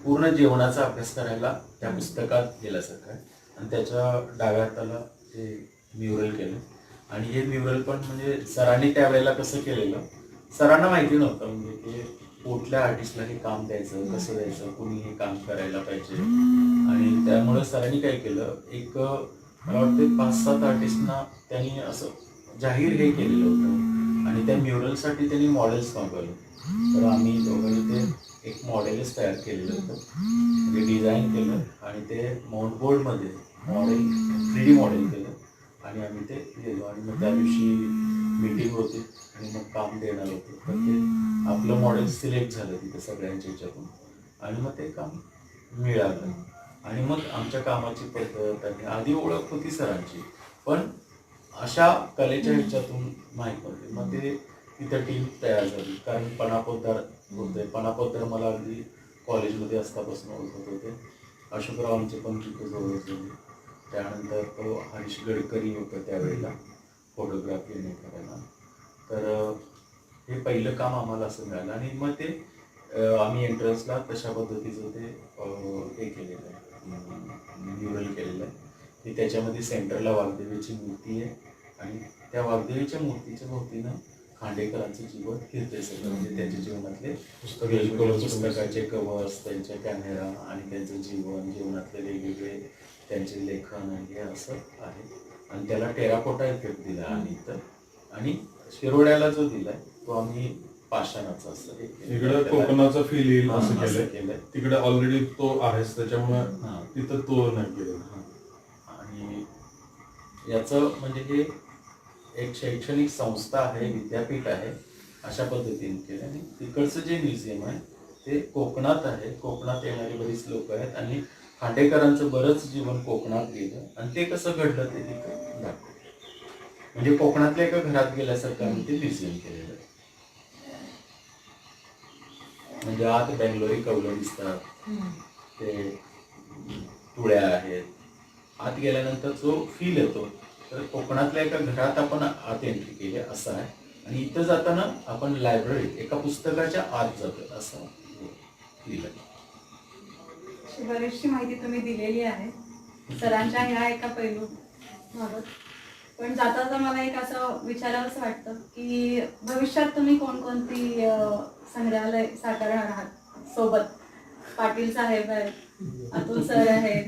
C: पूर्ण जीवनाचा अभ्यास करायला त्या पुस्तकात गेल्यासारखं आहे. आणि त्याच्या डाव्या हाताला ते म्युरल केलं. आणि हे म्युरल पण म्हणजे सरांनी त्यावेळेला कसं केलेलं, सरांना माहिती नव्हतं म्हणजे की कुठल्या आर्टिस्टला हे काम द्यायचं, कसं द्यायचं, कुणी हे काम करायला पाहिजे. आणि त्यामुळे सरांनी काय केलं, एक मला वाटतं 5-7 आर्टिस्टना त्यांनी असं जाहीर हे केलेलं होतं आणि त्या म्युरलसाठी त्यांनी मॉडेल्स मागवले. तर आम्ही दोघांनी ते एक मॉडेलच तयार केलेलं होतं, म्हणजे डिझाईन केलं आणि ते माउंट बोर्डमध्ये मॉडेल 3D मॉडेल केलं आणि आम्ही ते गेलो. आणि मग त्या दिवशी मीटिंग होती आणि मग काम देणार होते, तर ते आपलं मॉडेल सिलेक्ट झालं तिथे सगळ्यांच्या ह्याच्यातून आणि मग ते काम मिळालं. आणि मग आमच्या कामाची पद्धत आणि आधी ओळख होती सरांची, पण अशा कलेच्या ह्याच्यातून माहीत नव्हते. मग ते तिथं टीम तयार झाली. कारण पणापोद्दार होते, पणापोद्दार मला अगदी कॉलेजमध्ये असतापासून ओळखत होते. अशोकराव आमचे पण तिथे जवळ झाले. त्यानंतर तो हरीश गडकरी होतं त्यावेळेला फोटोग्राफी नाही करायला. तर हे पहिलं काम आम्हाला असं मिळालं. आणि मग ते आम्ही एंट्रन्सला तशा पद्धतीचं ते हे केलेलं आहे, म्युरल केलेलं आहे की त्याच्यामध्ये सेंटरला वाग्देवीची मूर्ती आहे आणि त्या वाग्देवीच्या मूर्तीच्या भोवतीनं खांडेकरांचं जीवन फिरते सगळं. म्हणजे त्यांच्या जीवनातले पुस्तकाचे कवर्स, त्यांच्या कॅमेरा आणि त्यांचं जीवनातले वेगवेगळे त्यांचे लेखन हे असं आहे. आणि त्याला टेराकोटा इफेक्ट दिला आम्ही इथं. आणि शिरोड्याला जो दिलाय तो आम्ही पाषाणाचा असं
D: इकडे कोकणाचा फील येईल असं केलंय. तिकडे ऑलरेडी तो आहेच, त्याच्यामुळे तिथं तो नाही केलेला.
C: आणि याचं म्हणजे हे एक शैक्षणिक संस्था आहे, विद्यापीठ आहे, अशा पद्धतीने केलं. आणि तिकडचं जे म्युझियम आहे ते कोकणात आहे. कोकणात येणारी बरीच लोक आहेत आणि खांडेकरांचं बरंच जीवन कोकणात गेलं आणि ते कसं घडलं ते तिथं दाखवलं. म्हणजे कोकणातल्या एका घरात गेल्यासारखं आम्ही ते म्युझियम केलेलं आहे. म्हणजे आत बेंगलोरी कवलं दिसतात, ते तुळ्या आहेत. आत गेल्यानंतर जो फील येतो तर कोकणातल्या एका घरात आपण आत एंट्री केली असं आहे. आणि इथं जाताना आपण लायब्ररीत एका पुस्तकाच्या आत जातो असं फील आहे.
B: बरीचशी माहिती तुम्ही दिलेली आहे सरांच्या ह्या एका पैलू बाबत. पण जाता जाता मला एक असं विचारावंसं वाटतं की भविष्यात तुम्ही कोणकोणती संग्रहालय साकारणार आहात सोबत? पाटील साहेब आहेत, अतुल सर आहेत,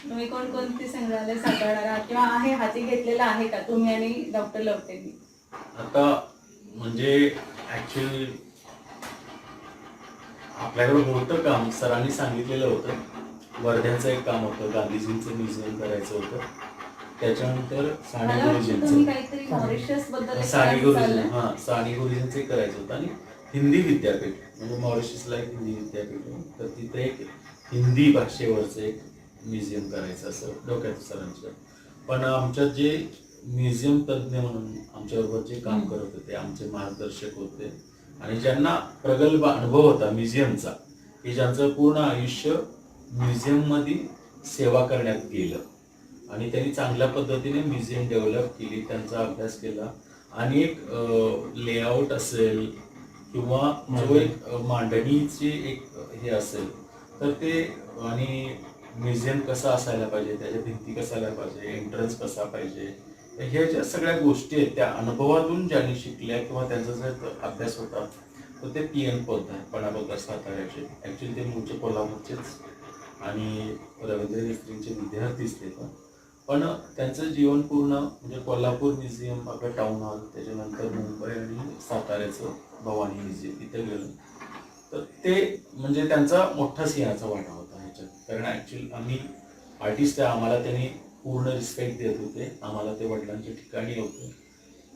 B: तुम्ही कोणकोणती संग्रहालय साकारणार आहात किंवा आहे हाती घेतलेलं आहे का तुम्ही आणि डॉक्टर लवटेंनी?
C: आता म्हणजे ऍक्च्युअली आपल्याकडे होतं काम, सरांनी सांगितलेलं होतं. वर्ध्याचं एक काम होतं, गांधीजींचं म्युझियम करायचं होतं. त्याच्यानंतर साने
B: मला वाटतं तुम्ही
C: गुरुजींचं
B: काहीतरी मॉरिशस बद्दल एक
C: साने
B: करायचं
C: गुरुजी
B: चाललंय.
C: साने गुरुजींचं एक करायचं होतं. आणि हिंदी विद्यापीठ म्हणजे मॉरिशसला एक हिंदी विद्यापीठ आहे, तर तिथे एक हिंदी भाषेवरचं एक म्युझियम करायचं असं डोक्यात सरांच्या. पण आमच्यात जे म्युझियम तज्ज्ञ म्हणून आमच्याबरोबर जे काम करत होते, आमचे मार्गदर्शक होते आणि ज्यांना प्रगल्भ अनुभव होता म्युझियमचा, की ज्यांचं पूर्ण आयुष्य म्युझियममध्ये सेवा करण्यात गेलं आणि त्यांनी चांगल्या पद्धतीने म्युझियम डेव्हलप केली, त्यांचा अभ्यास केला आणि एक लेआउट असेल किंवा जो एक मांडणीची एक हे असेल तर ते, आणि म्युझियम कसं असायला पाहिजे, त्याच्या भिंती कसा असायला पाहिजे, एंट्रन्स कसा पाहिजे, ह्या ज्या सगळ्या गोष्टी आहेत त्या अनुभवातून ज्यांनी शिकल्या किंवा त्यांचा जर अभ्यास होता तर ते PN पोद्दार, पणापोद्दार साताऱ्याचे. ॲक्च्युली ते मूळचे कोल्हापूरचेच आणि रवींद्र मिस्त्रींचे विद्यार्थीच ते पण त्यांचं जीवन पूर्ण म्हणजे कोल्हापूर म्युझियम, आपलं टाउन हॉल, त्याच्यानंतर मुंबई आणि साताऱ्याचं भवानी म्युझियम इथे गेलं. तर ते म्हणजे त्यांचा मोठा सिंहाचा वाटा होता ह्याच्यात. कारण ॲक्च्युली आम्ही आर्टिस्ट आहे, आम्हाला त्यांनी पूर्ण रिस्पेक्ट देत होते, आम्हाला ते वडिलांच्या ठिकाणी होते.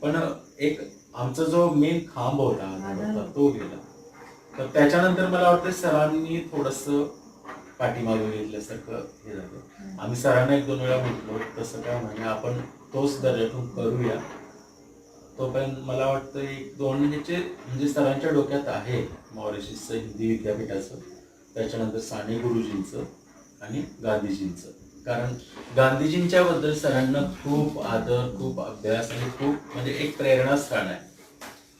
C: पण एक आमचा जो मेन खांब होता आधार होता तो गेला. तर त्याच्यानंतर मला वाटतं सरांनी थोडंसं पाठीमागे घेतल्यासारखं हे झालं. आम्ही सरांना 1-2 वेळा म्हटलो तसं काय म्हणे आपण तोच दर्जातून करूया. तोपर्यंत मला वाटतं 1-2 ह्याचे म्हणजे सरांच्या डोक्यात आहे, मॉरिशसचं हिंदी विद्यापीठाचं, त्याच्यानंतर साने गुरुजींचं आणि गांधीजींचं. कारण गांधीजींच्या बद्दल सरांना खूप आदर, खूप अभ्यास आणि खूप म्हणजे एक प्रेरणास्थान आहे.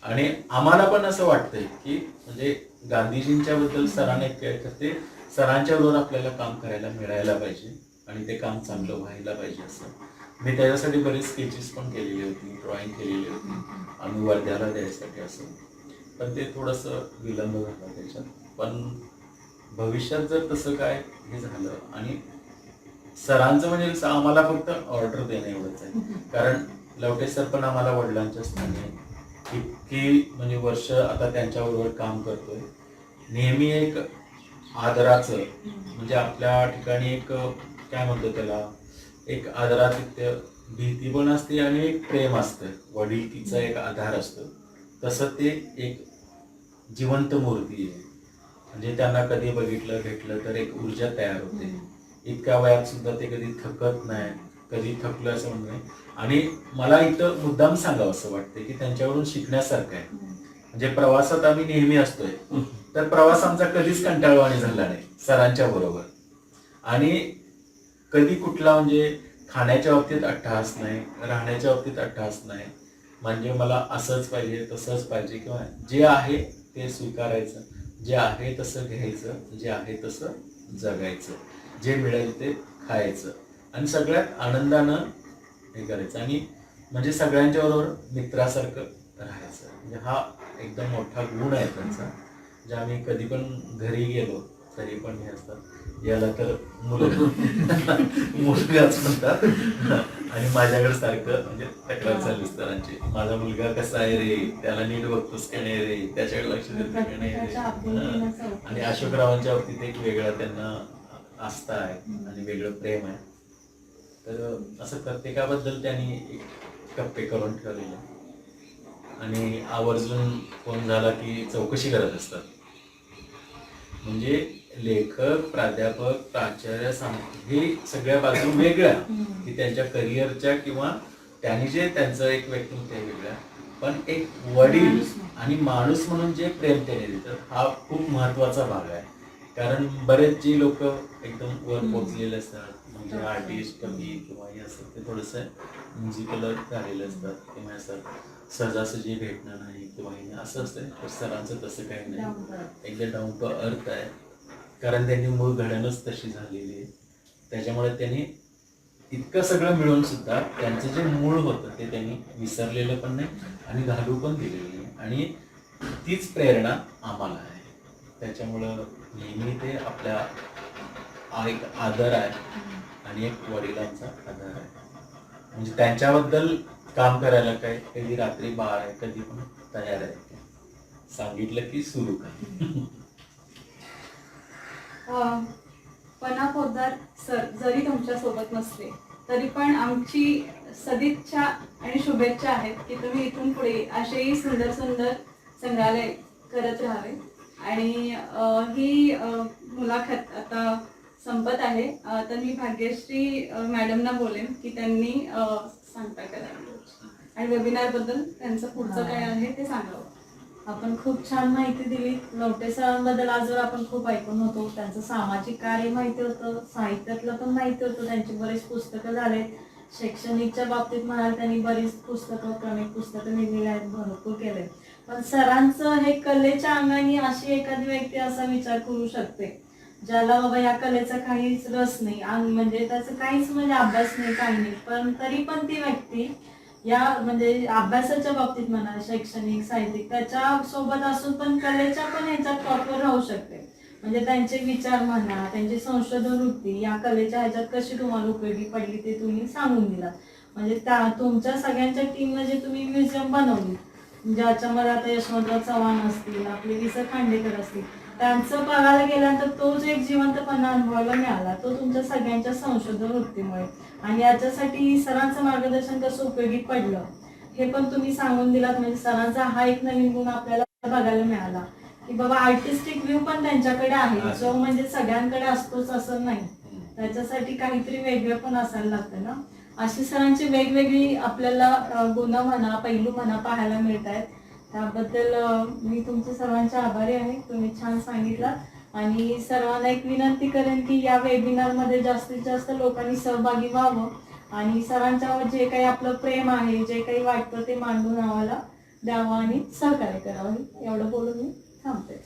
C: आणि आम्हाला पण असं वाटतंय की म्हणजे गांधीजींच्या बद्दल सरांना ते सरांच्या बरोबर आपल्याला काम करायला मिळायला पाहिजे आणि ते काम चांगलं व्हायला पाहिजे असं. मी त्याच्यासाठी बरीच स्केचेस पण केलेली होती, ड्रॉइंग केलेली होती आम्ही वर्ध्याला द्यायसाठी असं. पण ते थोडंसं विलंब झाला त्याच्यात. पण भविष्यात जर तसं काय हे झालं आणि सरांचं म्हणजे कसं आम्हाला फक्त ऑर्डर देणं एवढंच आहे. कारण लवटे सर पण आम्हाला वडिलांच्या स्थानी आहे. इतकी म्हणजे वर्ष आता त्यांच्याबरोबर काम करतोय. नेहमी एक आदराचं म्हणजे आपल्या ठिकाणी एक काय म्हणतो त्याला, एक आदरातिथ्य भीती पण असते आणि एक प्रेम असतं, वडिलकीचा एक आधार असतो. तसं ते एक जिवंत मूर्ती आहे. म्हणजे त्यांना कधी बघितलं भेटलं तर एक ऊर्जा तयार होते. इतक्या वयात सुद्धा ते कधी थकत नाही, कधी थकलं असं म्हणत नाही. आणि मला इथं मुद्दाम सांगावं असं वाटतं की त्यांच्याकडून शिकण्यासारखं आहे. म्हणजे प्रवासात आम्ही नेहमी असतोय, तर प्रवास आमचा कधीच कंटाळवाणी झाला नाही सरांच्या बरोबर. आणि कधी कुठला म्हणजे खाण्याच्या बाबतीत अट्टहास नाही, राहण्याच्या बाबतीत अट्टहास नाही. म्हणजे मला असंच पाहिजे तसंच पाहिजे किंवा जे आहे ते स्वीकारायचं, जे आहे तसं घ्यायचं, जे आहे तसं जगायचं, जे मिळेल ते खायचं आणि सगळ्यात आनंदानं हे करायचं. आणि म्हणजे सगळ्यांच्या बरोबर मित्रासारखं राहायचं. म्हणजे हा एकदम मोठा गुण आहे त्यांचा. जे आम्ही कधी पण घरी गेलो तरी पण हे असतात, याला तर मुलगाच म्हणतात आणि माझ्याकडे सारखं म्हणजे तक्रार चालली सरांची, माझा मुलगा कसा आहे रे, त्याला नीट बघतोस का नाही रे, त्याच्याकडे लक्ष देतो का नाही रे. आणि अशोकरावांच्या बाबतीत एक वेगळा त्यांना आस्था आहे आणि वेगळं प्रेम आहे. तर असं प्रत्येकाबद्दल त्यांनी एक टप्पे करून ठेवलेले आणि आवर्जून फोन झाला की चौकशी करत असतात. म्हणजे लेखक, प्राध्यापक, प्राचार्य हे सगळ्या बाजू वेगळ्या की त्यांच्या करिअरच्या किंवा त्यांनी जे त्यांचं एक व्यक्तिमत्व आहे वेगळ्या, पण एक वडील आणि माणूस म्हणून जे प्रेम त्याने देतात हा खूप महत्वाचा भाग आहे. कारण बरेच जे लोक एकदम वर पोचलेले असतात, म्हणजे आर्टिस्ट कवी किंवा हे असतात, ते थोडंसं म्युझिकल झालेले असतात किंवा असं सहजासहजी भेटणं नाही किंवा हे असं असतं. सरांचं तसं काही नाही, एकदम डाऊन टू अर्थ आहे. कारण त्यांनी मूळ घडणच तशी झालेली आहे. त्याच्यामुळे त्यांनी इतकं सगळं मिळून सुद्धा त्यांचं जे मूळ होतं ते त्यांनी विसरलेलं पण नाही आणि घालू पण दिलेलं नाही. आणि तीच प्रेरणा आम्हाला आहे. त्याच्यामुळं नेहमी ते आपल्या एक आदर आहे आणि एक वडिलांचा आदर आहे. म्हणजे त्यांच्याबद्दल काम करायला काय कधी रात्री बाळ आहे, कधी पण तयार आहे. सांगितलं की सुरू काय.
B: पना पोद्दार सर जरी तुमच्या सोबत नसले तरी पण आमची सदिच्छा आणि शुभेच्छा आहेत की तुम्ही इथून पुढे असेही सुंदर सुंदर संग्रहालय करत राहावे. आणि ही मुलाखत आता संपत आहे. तर मी भाग्यश्री मॅडमना बोलेन की त्यांनी सांगता करावी आणि वेबिनार बद्दल त्यांचं पुढचं काय आहे ते सांगावं.
A: आपण खूप छान माहिती दिली. लवटे सरांबद्दल आजवर आपण खूप ऐकून होतो. त्यांचं सामाजिक कार्य माहिती होतं, साहित्यातलं पण माहिती होतं. त्यांची बरीच पुस्तकं झालेत. शैक्षणिकच्या बाबतीत म्हणाल त्यांनी बरीच पुस्तकं, क्रमिक पुस्तकं लिहिलेली आहेत, भरपूर केले. पण सरांचं हे कलेच्या अंगाने अशी एखादी व्यक्ती असा विचार करू शकते ज्याला बाबा या कलेचा काहीच रस नाही, म्हणजे त्याचं काहीच म्हणजे अभ्यास नाही, काही नाही, पण तरी पण ती व्यक्ती या म्हणजे अभ्यासाच्या बाबतीत म्हणा, शैक्षणिक साहित्यिक त्याच्या सोबत असून पण कलेच्या पण ह्याच्यात टॉपवर राहू शकते. म्हणजे त्यांचे विचार म्हणा, त्यांची संशोधन वृत्ती या कलेच्या ह्याच्यात कशी तुम्हाला उपयोगी पडली ते तुम्ही सांगून दिलात. म्हणजे त्या तुमच्या सगळ्यांच्या टीमनं जे तुम्ही म्युझियम बनवली, ज्याच्यामध्ये आता यशवंतराव चव्हाण असतील, आपले वि स खांडेकर असतील, त्यांचं बघायला गेल्यानंतर तो जो एक जिवंतपणा अनुभवायला मिळाला तो तुमच्या सगळ्यांच्या संशोधन वृत्तीमुळे. आणि याच्यासाठी सरांचं मार्गदर्शन कसं उपयोगी पडलं हे पण तुम्ही सांगून दिलात. म्हणजे सरांचा हा एक नवीन गुण आपल्याला बघायला मिळाला की बाबा आर्टिस्टिक व्ह्यू पण त्यांच्याकडे आहे, जो म्हणजे सगळ्यांकडे असतोच असं नाही, त्याच्यासाठी काहीतरी वेगळं पण असायला लागतं ना. अशी सरांची वेगवेगळी आपल्याला गुण म्हणा, पैलू म्हणा पाहायला मिळत आहेत. त्याबद्दल मी तुमचे सर्वांचे आभारी आहे. तुम्ही छान सांगितलं. आणि सर्वांना एक विनंती करेन की या वेबिनारमध्ये जास्तीत जास्त लोकांनी सहभागी व्हावं आणि सरांच्यावर जे काही आपलं प्रेम आहे, जे काही वाटतं ते मांडून आम्हाला द्यावं आणि सहकार्य करावं. एवढं बोलून मी थांबते.